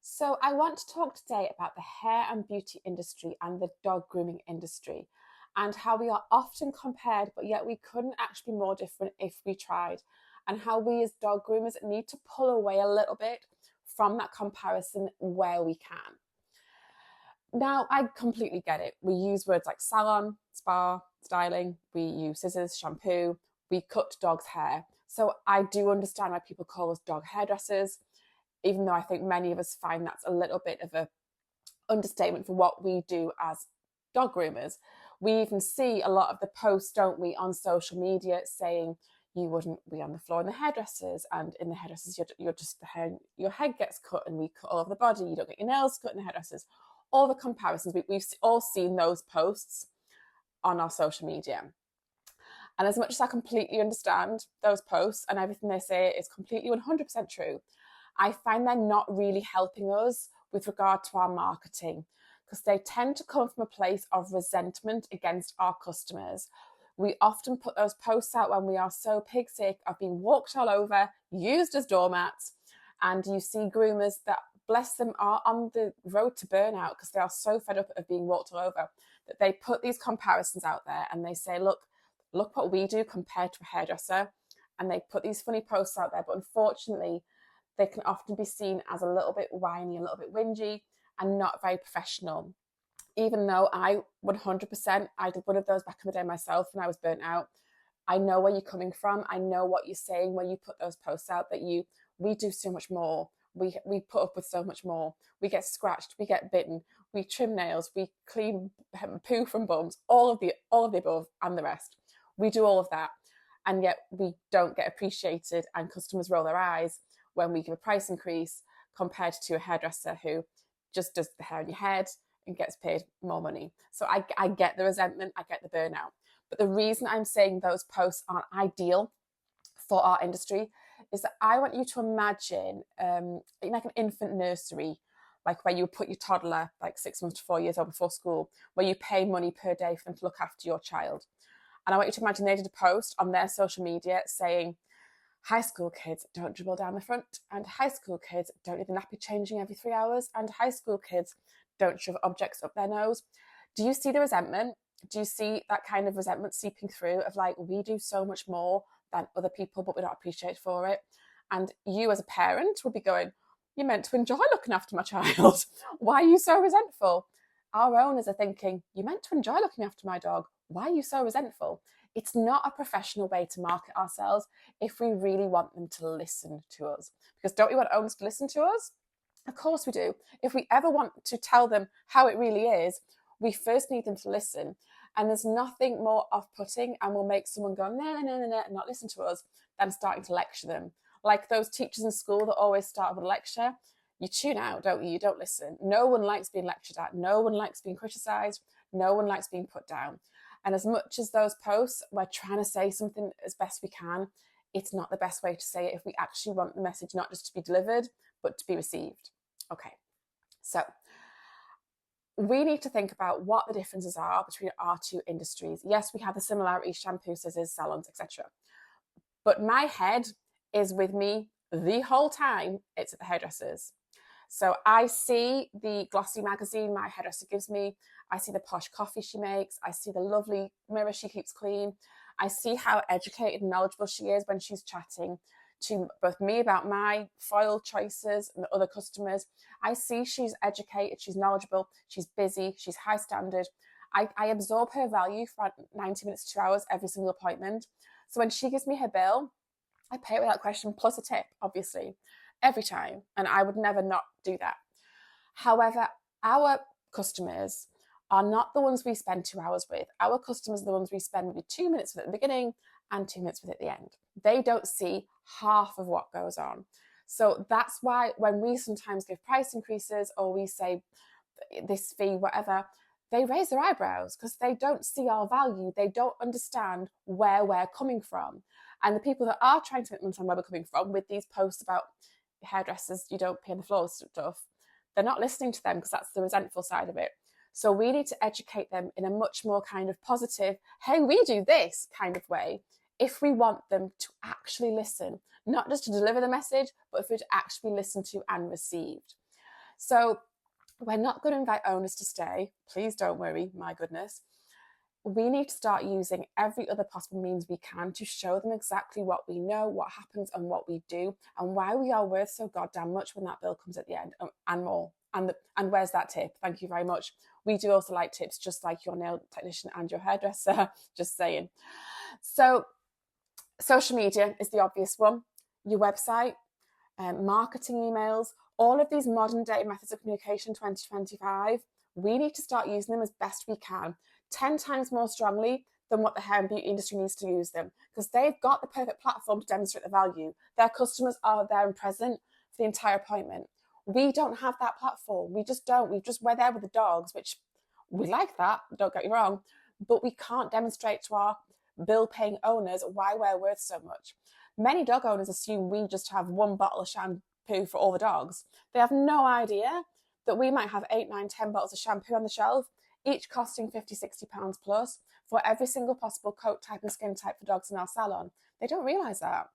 So, I want to talk today about the hair and beauty industry and the dog grooming industry and how we are often compared, but yet we couldn't actually be more different if we tried, and how we as dog groomers need to pull away a little bit from that comparison where we can. Now, I completely get it. We use words like salon, spa, styling, we use scissors, shampoo, we cut dogs' hair. So, I do understand why people call us dog hairdressers, even though I think many of us find that's a little bit of a understatement for what we do as dog groomers. We even see a lot of the posts, don't we, on social media saying you wouldn't be on the floor in the hairdressers, and in the hairdressers you're just the hair, your head gets cut and we cut all over the body, you don't get your nails cut in the hairdressers. All the comparisons, we've all seen those posts on our social media. And as much as I completely understand those posts and everything they say is completely 100% true, I find they're not really helping us with regard to our marketing, because they tend to come from a place of resentment against our customers. We often put those posts out when we are so pig sick of being walked all over, used as doormats, and you see groomers that, bless them, are on the road to burnout because they are so fed up of being walked all over that they put these comparisons out there and they say, look what we do compared to a hairdresser. And they put these funny posts out there, but unfortunately, they can often be seen as a little bit whiny, a little bit whingy, and not very professional. Even though I did one of those back in the day myself when I was burnt out. I know where you're coming from. I know what you're saying when you put those posts out, that we do so much more. We put up with so much more. We get scratched, we get bitten, we trim nails, we clean poo from bums, all of the above and the rest. We do all of that, and yet we don't get appreciated, and customers roll their eyes when we give a price increase compared to a hairdresser who just does the hair on your head and gets paid more money. So I get the resentment, I get the burnout. But the reason I'm saying those posts aren't ideal for our industry is that I want you to imagine like an infant nursery, like where you put your toddler like 6 months to 4 years old before school, where you pay money per day for them to look after your child. And I want you to imagine they did a post on their social media saying, high school kids don't dribble down the front, and high school kids don't need the nappy changing every 3 hours, and high school kids don't shove objects up their nose. Do you see the resentment? Do you see that kind of resentment seeping through of like, we do so much more than other people, but we're not appreciated for it? And you as a parent would be going, you're meant to enjoy looking after my child. Why are you so resentful? Our owners are thinking, you're meant to enjoy looking after my dog. Why are you so resentful? It's not a professional way to market ourselves if we really want them to listen to us. Because don't we want owners to listen to us? Of course we do. If we ever want to tell them how it really is, we first need them to listen. And there's nothing more off-putting and will make someone go, no, and not listen to us, than starting to lecture them. Like those teachers in school that always start with a lecture, you tune out, don't you? You don't listen. No one likes being lectured at. No one likes being criticised. No one likes being put down. And as much as those posts, we're trying to say something as best we can, it's not the best way to say it if we actually want the message not just to be delivered, but to be received. Okay, so we need to think about what the differences are between our two industries. Yes, we have the similarities, shampoo, scissors, salons, etc. But my head is with me the whole time it's at the hairdressers. So I see the glossy magazine my hairdresser gives me. I see the posh coffee she makes. I see the lovely mirror she keeps clean. I see how educated and knowledgeable she is when she's chatting to both me about my foil choices and the other customers. I see she's educated, she's knowledgeable, she's busy, she's high standard. I absorb her value for 90 minutes to 2 hours every single appointment. So when she gives me her bill, I pay it without question, plus a tip, obviously, every time. And I would never not do that. However, our customers are not the ones we spend 2 hours with. Our customers are the ones we spend maybe 2 minutes with at the beginning and 2 minutes with at the end. They don't see half of what goes on. So that's why when we sometimes give price increases or we say this fee, whatever, they raise their eyebrows because they don't see our value. They don't understand where we're coming from. And the people that are trying to understand where we're coming from with these posts about hairdressers, you don't pay on the floor stuff, they're not listening to them because that's the resentful side of it. So we need to educate them in a much more kind of positive, hey, we do this kind of way, if we want them to actually listen, not just to deliver the message, but if we're to actually be listened to and received. So we're not going to invite owners to stay. Please don't worry, my goodness. We need to start using every other possible means we can to show them exactly what we know, what happens, and what we do, and why we are worth so goddamn much when that bill comes at the end, and more. And where's that tip? Thank you very much. We do also like tips, just like your nail technician and your hairdresser. Just saying. So, social media is the obvious one. Your website, marketing emails, all of these modern day methods of communication 2025, we need to start using them as best we can, 10 times more strongly than what the hair and beauty industry needs to use them, because they've got the perfect platform to demonstrate the value. Their customers are there and present for the entire appointment. We don't have that platform. We just don't. We're there with the dogs, which we like that, don't get me wrong, but we can't demonstrate to our bill paying owners why we're worth so much. Many dog owners assume we just have one bottle of shampoo for all the dogs. They have no idea that we might have 8, 9, 10 bottles of shampoo on the shelf, each costing £50, £60 plus for every single possible coat type and skin type for dogs in our salon. They don't realise that.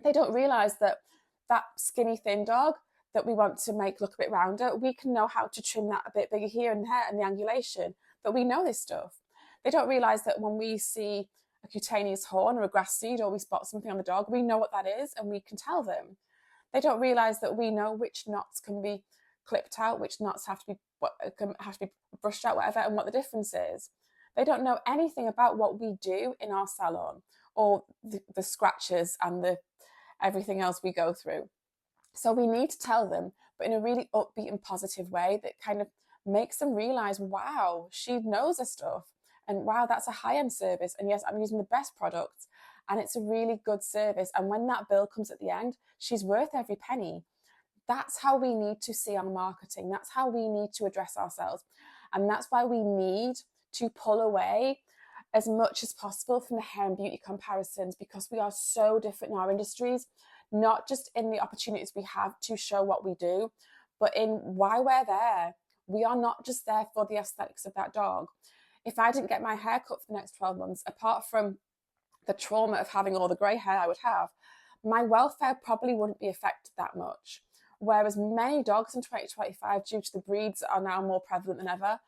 They don't realise that that skinny, thin dog that we want to make look a bit rounder, we can know how to trim that a bit bigger here and there and the angulation, that we know this stuff. They don't realise that when we see a cutaneous horn or a grass seed, or we spot something on the dog, we know what that is and we can tell them. They don't realise that we know which knots can be clipped out, which knots have to be brushed out, whatever, and what the difference is. They don't know anything about what we do in our salon, or the scratches and the everything else we go through. So we need to tell them, but in a really upbeat and positive way that kind of makes them realise, wow, she knows her stuff. And wow, that's a high-end service. And yes, I'm using the best products and it's a really good service. And when that bill comes at the end, she's worth every penny. That's how we need to see our marketing. That's how we need to address ourselves. And that's why we need to pull away as much as possible from the hair and beauty comparisons, because we are so different in our industries, not just in the opportunities we have to show what we do, but in why we're there. We are not just there for the aesthetics of that dog. If I didn't get my hair cut for the next 12 months, apart from the trauma of having all the grey hair I would have, my welfare probably wouldn't be affected that much. Whereas many dogs in 2025, due to the breeds that are now more prevalent than ever,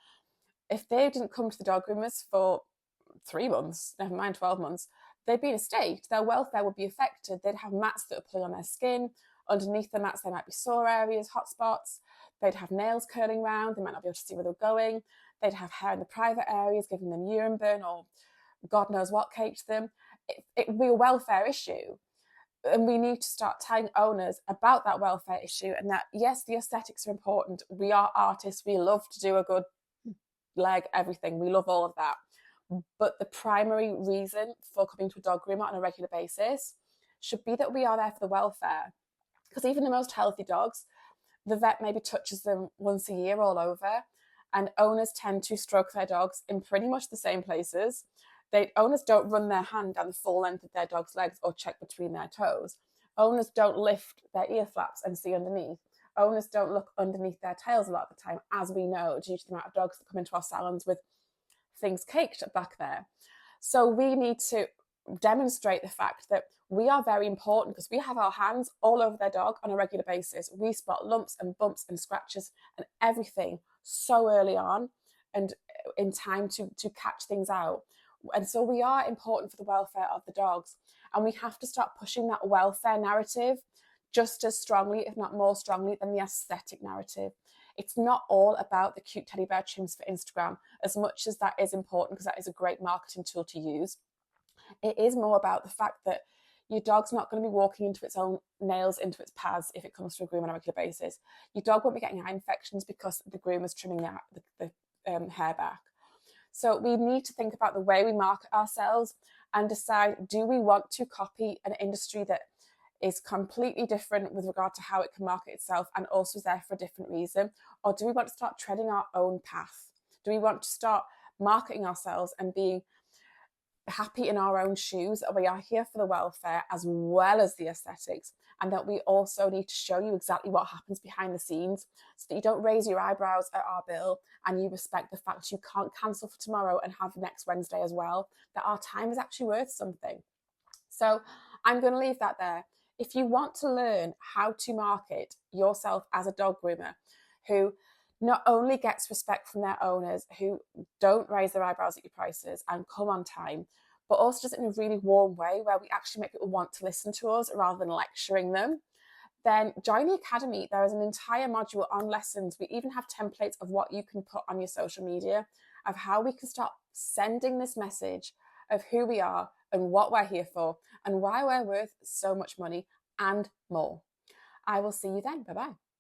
if they didn't come to the dog groomers for 3 months, never mind 12 months, they'd be in a state. Their welfare would be affected. They'd have mats that are pulling on their skin. Underneath the mats, there might be sore areas, hot spots. They'd have nails curling round. They might not be able to see where they're going. They'd have hair in the private areas, giving them urine burn or God knows what caked them. It would be a welfare issue. And we need to start telling owners about that welfare issue, and that, yes, the aesthetics are important. We are artists. We love to do a good leg, everything. We love all of that. But the primary reason for coming to a dog groomer on a regular basis should be that we are there for the welfare. Because even the most healthy dogs, the vet maybe touches them once a year all over, and owners tend to stroke their dogs in pretty much the same places. Owners don't run their hand down the full length of their dog's legs or check between their toes. Owners don't lift their ear flaps and see underneath. Owners don't look underneath their tails a lot of the time, as we know, due to the amount of dogs that come into our salons with things caked back there. So we need to demonstrate the fact that we are very important, because we have our hands all over their dog on a regular basis. We spot lumps and bumps and scratches and everything so early on and in time to catch things out. And so we are important for the welfare of the dogs. And we have to start pushing that welfare narrative just as strongly, if not more strongly, than the aesthetic narrative. It's not all about the cute teddy bear trims for Instagram, as much as that is important, because that is a great marketing tool to use. It is more about the fact that your dog's not going to be walking into its own nails, into its pads, if it comes to a groom on a regular basis. Your dog won't be getting eye infections because the groomer's trimming the hair back. So we need to think about the way we market ourselves and decide, do we want to copy an industry that is completely different with regard to how it can market itself and also is there for a different reason? Or do we want to start treading our own path? Do we want to start marketing ourselves and being happy in our own shoes, that we are here for the welfare as well as the aesthetics, and that we also need to show you exactly what happens behind the scenes, so that you don't raise your eyebrows at our bill and you respect the fact you can't cancel for tomorrow and have next Wednesday as well, that our time is actually worth something. So I'm going to leave that there. If you want to learn how to market yourself as a dog groomer, who not only gets respect from their owners, who don't raise their eyebrows at your prices and come on time, but also does it in a really warm way where we actually make people want to listen to us rather than lecturing them, then join the academy. There is an entire module on lessons. We even have templates of what you can put on your social media, of how we can start sending this message of who we are and what we're here for and why we're worth so much money and more. I will see you then. Bye-bye.